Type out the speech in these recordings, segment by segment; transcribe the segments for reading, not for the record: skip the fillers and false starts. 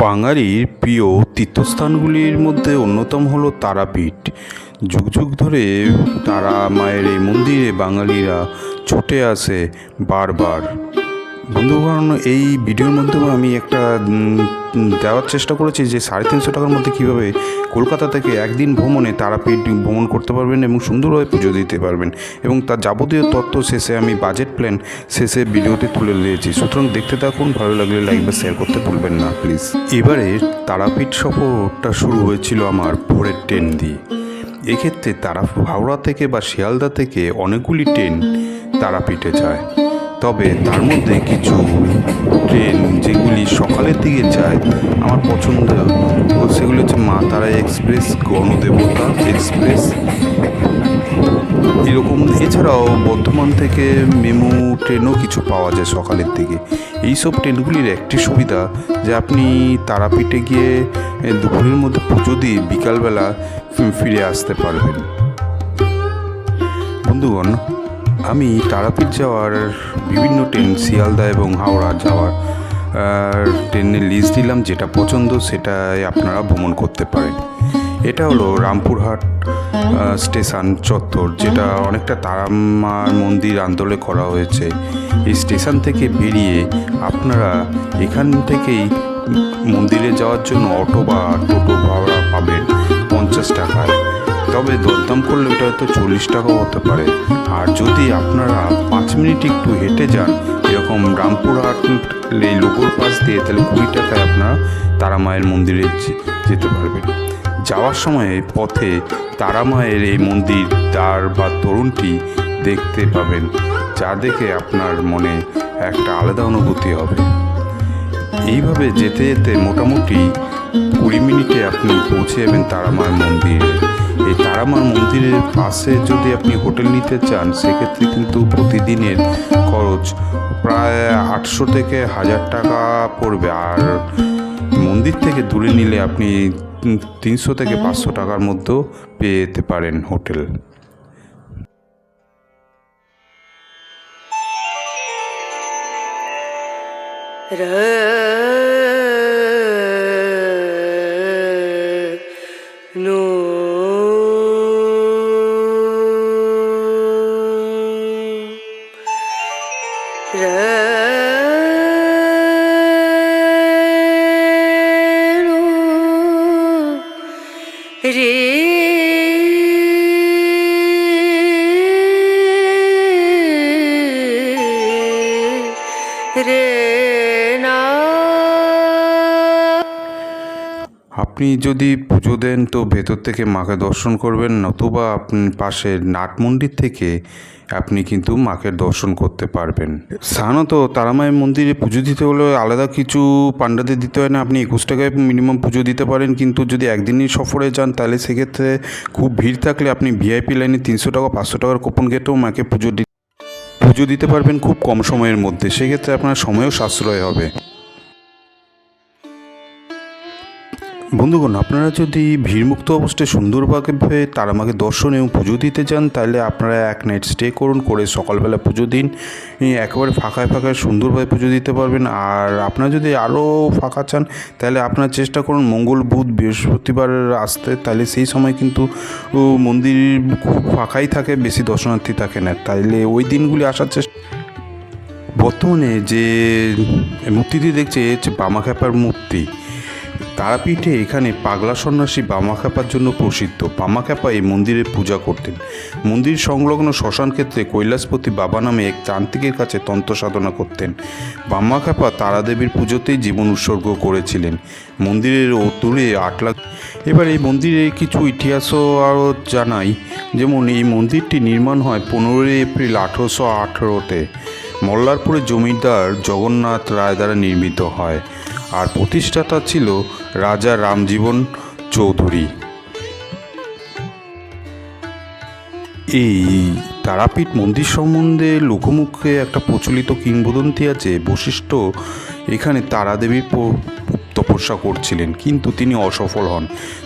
বাঙালির প্রিয় তীর্থস্থানগুলির মধ্যে অন্যতম হলো তারাপীঠ। যুগ যুগ ধরে তারা মায়ের এই মন্দিরে বাঙালিরা ছুটে আসে বারবার। বন্ধুগণ, এই ভিডিওর মাধ্যমে আমি একটা দেওয়ার চেষ্টা করেছি যে 350 টাকার মধ্যে কীভাবে কলকাতা থেকে একদিন ভ্রমণে তারাপীঠ ভ্রমণ করতে পারবেন এবং সুন্দরভাবে পুজো দিতে পারবেন, এবং তার যাবতীয় তথ্য শেষে আমি বাজেট প্ল্যান শেষে ভিডিওতে তুলে দিয়েছি। সুতরাং দেখতে থাকুন, ভালো লাগলে লাইক বা শেয়ার করতে ভুলবেন না প্লিজ। এবারে তারাপীঠ সফরটা শুরু হয়েছিল আমার ভোরের ট্রেন দিয়ে। এক্ষেত্রে হাওড়া থেকে বা শিয়ালদা থেকে অনেকগুলি ট্রেন তারাপীঠে যায়, তবে তার মধ্যে কিছু ট্রেন যেগুলি সকালের দিকে যায় আমার পছন্দ, সেগুলি হচ্ছে মা তারা এক্সপ্রেস, গণদেবতা এক্সপ্রেস, এরকম। এছাড়াও বর্ধমান থেকে মেমু ট্রেনও কিছু পাওয়া যায় সকালের দিকে। এইসব ট্রেনগুলির একটি সুবিধা যে আপনি তারাপীঠে গিয়ে দুপুরের মধ্যে পুজো দিয়ে বিকালবেলা ফিরে আসতে পারবেন। বন্ধুগণ, আমি তারাপীঠ যাওয়ার বিভিন্ন ট্রেন শিয়ালদা এবং হাওড়া যাওয়ার ট্রেনের লিস্ট দিলাম, যেটা পছন্দ সেটাই আপনারা ভ্রমণ করতে পারেন। এটা হলো রামপুরহাট স্টেশন চত্বর, যেটা অনেকটা তারামার মন্দির আন্দোলনে করা হয়েছে। এই স্টেশন থেকে বেরিয়ে আপনারা এখান থেকেই মন্দিরে যাওয়ার জন্য অটো বা টোটো ভাড়া পাবেন 50 টাকায়, তবে দরদাম করলে এটা হয়তো 40 টাকাও হতে পারে। আর যদি আপনারা 5 মিনিট একটু হেঁটে যান এরকম রামপুরহাট এই লোকোর পাশ দিয়ে, তাহলে 20 টাকায় আপনারা তারা মায়ের মন্দিরে যেতে পারবেন। যাওয়ার সময় পথে তারা মায়ের এই মন্দির দ্বার বা তরুণটি দেখতে পাবেন, যা দেখে আপনার মনে একটা আলাদা অনুভূতি হবে। এইভাবে যেতে যেতে মোটামুটি 20 মিনিটে আপনি পৌঁছে যাবেন তারা মায়ের মন্দিরে। এই তারামার মন্দিরের পাশে যদি আপনি হোটেল নিতে চান, সেক্ষেত্রে কিন্তু প্রতিদিনের খরচ প্রায় 800 থেকে 1000 টাকা পড়বে, আর মন্দির থেকে দূরে নিলে আপনি 300 থেকে 500 টাকার মধ্যেও পেয়ে যেতে পারেন হোটেল। আপনি যদি পুজো দেন তো ভেতর থেকে মাকে দর্শন করবেন, নতুবা আপনি পাশের নাট মন্দির থেকে আপনি কিন্তু মাকে দর্শন করতে পারবেন। সাধারণত তারামায়ের মন্দিরে পুজো দিতে হলে আলাদা কিছু পাণ্ডাদের দিতে হয় না, আপনি 21 টাকায় মিনিমাম পুজো দিতে পারেন। কিন্তু যদি একদিনই সফরে যান তাহলে সেক্ষেত্রে খুব ভিড় থাকলে আপনি ভিআইপি লাইনে 300 টাকা 500 টাকার কুপন কেটেও মাকে পুজো দিতে পারবেন খুব কম সময়ের মধ্যে। সেক্ষেত্রে আপনার সময়ও সাশ্রয় হবে। বন্ধুগণ, আপনারা যদি ভিড়মুক্ত অবস্থায় সুন্দরভাবে তারামাকে দর্শন এবং পুজো দিতে চান, তাহলে আপনারা 1 নাইট স্টে করে সকালবেলা পুজো দিন। একেবারে ফাঁকায় সুন্দরভাবে পুজো দিতে পারবেন। আর আপনারা যদি আরও ফাঁকা চান তাহলে আপনারা চেষ্টা করুন মঙ্গল, বুধ, বৃহস্পতিবার আসতে, তাহলে সেই সময় কিন্তু মন্দির খুব ফাঁকাই থাকে, বেশি দর্শনার্থী থাকে না, তাইলে ওই দিনগুলি আসার চেষ্টা। বর্তমানে যে মূর্তিটি দেখছে হচ্ছে বামাখ্যাপার মূর্তি। তারাপীঠে এখানে পাগলা সন্ন্যাসী বামাখ্যাপার জন্য প্রসিদ্ধ। বামাখ্যাপা এই মন্দিরে পূজা করতেন। মন্দির সংলগ্ন শ্মশান ক্ষেত্রে কৈলাসপতি বাবা নামে এক তান্ত্রিকের কাছে তন্ত্র সাধনা করতেন। বামাখ্যাপা তারাদেবীর পুজোতেই জীবন উৎসর্গ করেছিলেন। মন্দিরের দূরে 8 লাখ। এবার এই মন্দিরের কিছু ইতিহাসও আরও জানাই। যেমন এই মন্দিরটি নির্মাণ হয় 15 এপ্রিল 1818-তে মল্লারপুরের জমিদার জগন্নাথ রায় দ্বারা নির্মিত হয়, আর প্রতিষ্ঠাতা ছিল রাজা রামজীবন চৌধুরী। এই তারাপীঠ মন্দির সম্বন্ধে লোকমুখে একটা প্রচলিত কিংবদন্তি আছে। বশিষ্ঠ এখানে তারাদেবীর তপস্যা করছিলেন, কিন্তু তিনি অসফল হন।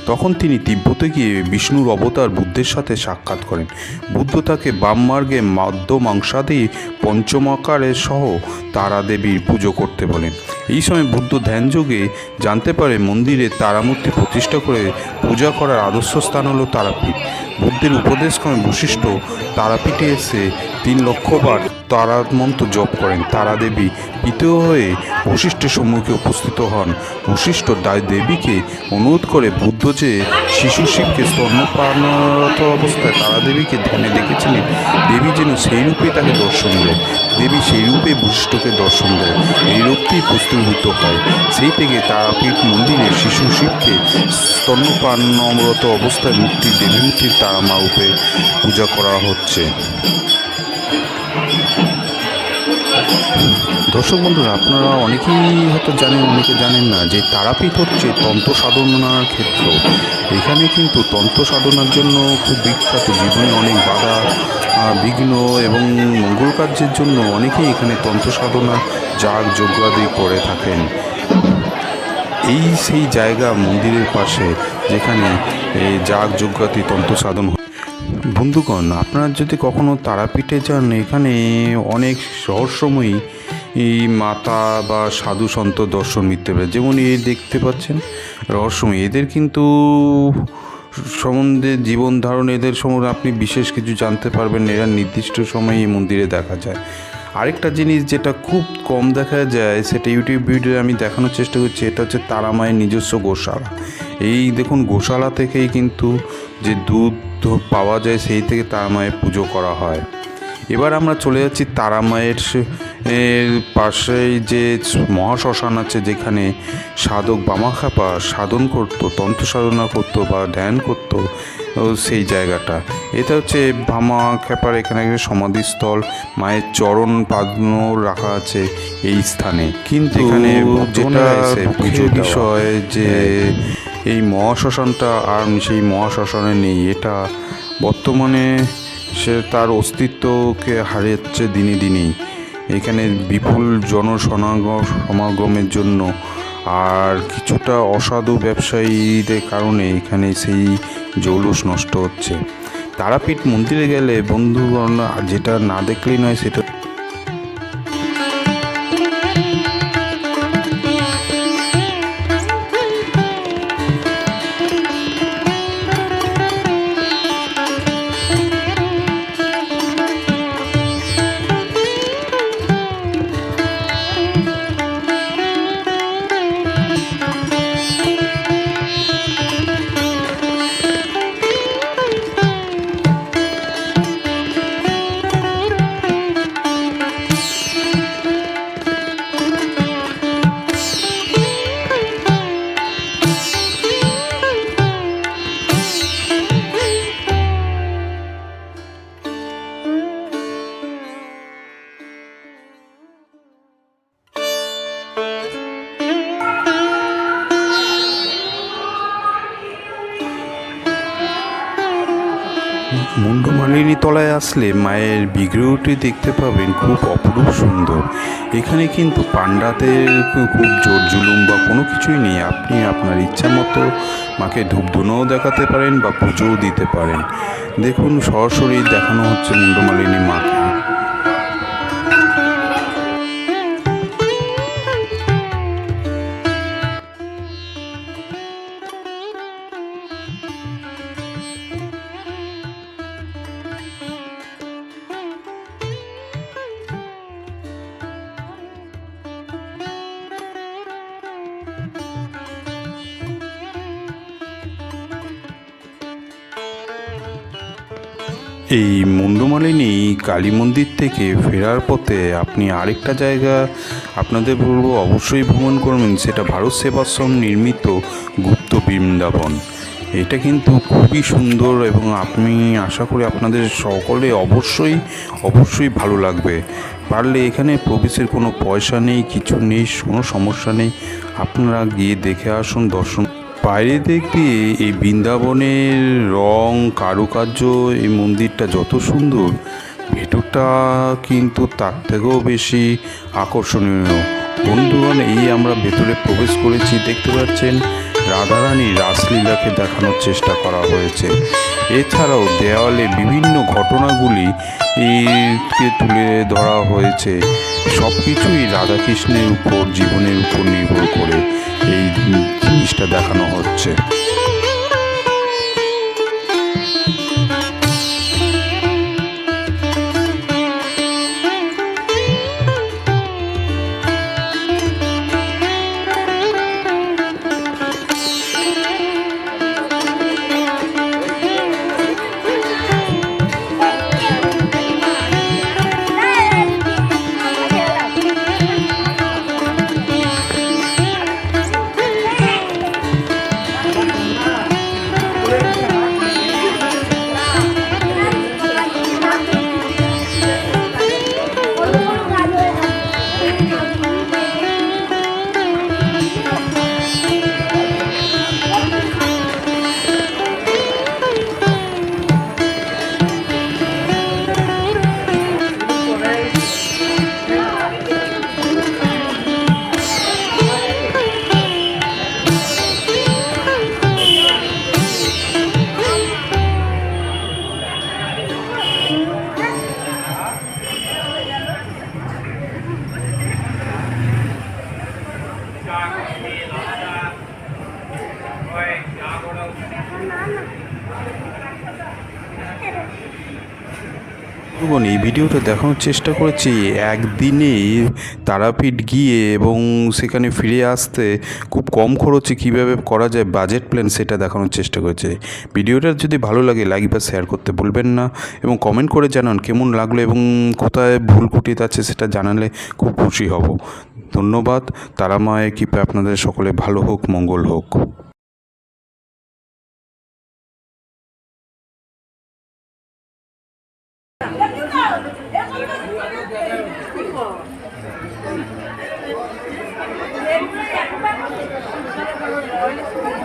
তখন তিনি তিব্বতে গিয়ে বিষ্ণুর অবতার বুদ্ধের সাথে সাক্ষাৎ করেন। বুদ্ধ তাকে বাম মার্গে মধ্য মাংসাদি পঞ্চমাকারের সহ তারাদেবীর পুজো করতে বলেন। এই সময় বুদ্ধ ধ্যানযোগে জানতে পারে মন্দিরে তারামূর্তি প্রতিষ্ঠা করে পূজা করার আদর্শ স্থান হলো তারাপীঠ। বুদ্ধের উপদেশক্রমে বশিষ্ঠ তারাপীঠে এসে 3 লক্ষবার তারা মন্ত্র জপ করেন। তারা দেবী পিতেয় হয়ে বশিষ্ঠের সম্মুখে উপস্থিত হন। বশিষ্ঠ দেবীকে অনুরোধ করে বুদ্ধ যে শিশু শিবকে স্তন্যপানরত অবস্থায় তারা দেবীকে ধ্যানে দেখেছিলেন, দেবী যেন সেই রূপেই তাকে দর্শন দেয়। দেবী সেই রূপে বশিষ্ঠকে দর্শন দেয়। এই রূপটি প্রস্তুত হয়। সেই থেকে তারাপীঠ মন্দিরে শিশু শিবকে স্তন্যপানরত অবস্থায় দেবী মূর্তির তারা মা রূপে পূজা করা হচ্ছে। দর্শক বন্ধুরা, আপনারা অনেকেই হয়তো জানেন, অনেকে জানেন না যে তারাপীঠ হচ্ছে তন্ত্র সাধনার ক্ষেত্র। এখানে কিন্তু তন্ত্র সাধনার জন্য খুব বিখ্যাত। জীবনে অনেক বাধা বিঘ্ন এবং মঙ্গল কার্যের জন্য অনেকেই এখানে তন্ত্র সাধনা যাগ যজ্ঞাদি করে থাকেন। এই সেই জায়গা মন্দিরের পাশে যেখানে এই যাগ যজ্ঞাদি তন্ত্র সাধন। বন্ধুগণ, আপনারা যদি কখনো তারাপীঠে যান, এখানে অনেক রহস্যময়ী মাতা বা সাধু সন্ত দর্শন মিলতে পারে। যেমন এই দেখতে পাচ্ছেন রহস্যময়ী, এদের কিন্তু সম্বন্ধে জীবন ধারণ, এদের সম্বন্ধে আপনি বিশেষ কিছু জানতে পারবেন। এরা নির্দিষ্ট সময়ে এই মন্দিরে দেখা যায়। আরেকটা জিনিস যেটা খুব কম দেখা যায়, সেটা ইউটিউব ভিডিও আমি দেখানোর চেষ্টা করছি, এটা হচ্ছে তারা মায়ের নিজস্ব গোশালা। এই দেখুন, গোশালা থেকেই কিন্তু যে দুধ পাওয়া যায় সেই থেকে তারা মায়ের পুজো করা হয়। এবার আমরা চলে যাচ্ছি তারা মায়ের পাশেই যে মহাশ্মশান আছে, যেখানে সাধক বামাখ্যাপা সাধন করতো, তন্ত্র সাধনা করতো বা ধ্যান করতো, সেই জায়গাটা। এটা হচ্ছে বামাখ্যাপার এখানে সমাধিস্থল। মায়ের চরণ পাদনো রাখা আছে এই স্থানে। কিন্তু এখানে যেটা পুজোর বিষয় যে এই মহাশ্মশানটা আর সেই মহাশ্মশানে নেই। এটা বর্তমানে সে তার অস্তিত্বকে হারাচ্ছে দিনে দিনেই। এখানে বিপুল সমাগমের জন্য আর কিছুটা অসাধু ব্যবসায়ীদের কারণে এখানে সেই জৌলুস নষ্ট হচ্ছে। তারাপীঠ মন্দিরে গেলে বন্ধুগণ যেটা না দেখলেই নয়, সেটা মুন্ডমালিনী তলায় আসলে মায়ের বিগ্রহটি দেখতে পাবেন, খুব অপরূপ সুন্দর। এখানে কিন্তু পাণ্ডাদের খুব জোর জুলুম বা কোনো কিছুই নেই। আপনি আপনার ইচ্ছা মতো মাকে ধূপধুনোও দেখাতে পারেন বা পুজোও দিতে পারেন। দেখুন, সরাসরি দেখানো হচ্ছে মুন্ডমালিনী মাকে। এই মুন্ডমালিনী কালী মন্দির থেকে ফেরার পথে আপনি আরেকটা জায়গা আপনাদের বলবো অবশ্যই ভ্রমণ করবেন। সেটা ভারত সেবাশ্রম নির্মিত গুপ্ত বৃন্দাবন। এটা কিন্তু খুবই সুন্দর এবং আপনি আশা করি আপনাদের সকলে অবশ্যই ভালো লাগবে। পারলে এখানে প্রবেশের কোনো পয়সা নেই, কিছু নেই, কোনো সমস্যা নেই। আপনারা গিয়ে দেখে আসুন, দর্শন। বাইরে দেখতে এই বৃন্দাবনের রং কারুকার্য, এই মন্দিরটা যত সুন্দর, ভেতরটা কিন্তু তার থেকেও বেশি আকর্ষণীয়। বন্ধুগণ, এই আমরা ভেতরে প্রবেশ করেছি। দেখতে পাচ্ছেন রাধারানীর রাসলীলাকে দেখানোর চেষ্টা করা হয়েছে। এছাড়াও দেওয়ালে বিভিন্ন ঘটনাগুলি কে তুলে ধরা হয়েছে। সব কিছুই রাধাকৃষ্ণের উপর, জীবনের উপর নির্ভর করে এই জিনিসটা দেখানো হচ্ছে। এবং এই ভিডিওটা দেখানোর চেষ্টা করেছি একদিনে তারাপীঠ গিয়ে এবং সেখানে ফিরে আসতে খুব কম খরচে কীভাবে করা যায় বাজেট প্ল্যান, সেটা দেখানোর চেষ্টা করেছে। ভিডিওটা যদি ভালো লাগে লাইক বা শেয়ার করতে ভুলবেন না, এবং কমেন্ট করে জানান কেমন লাগলো এবং কোথায় ভুল কুটিতে আছে সেটা জানালে খুব খুশি হব। ধন্যবাদ। তারা মায়ের কৃপায় আপনাদের সকলে ভালো হোক, মঙ্গল হোক। Thank you.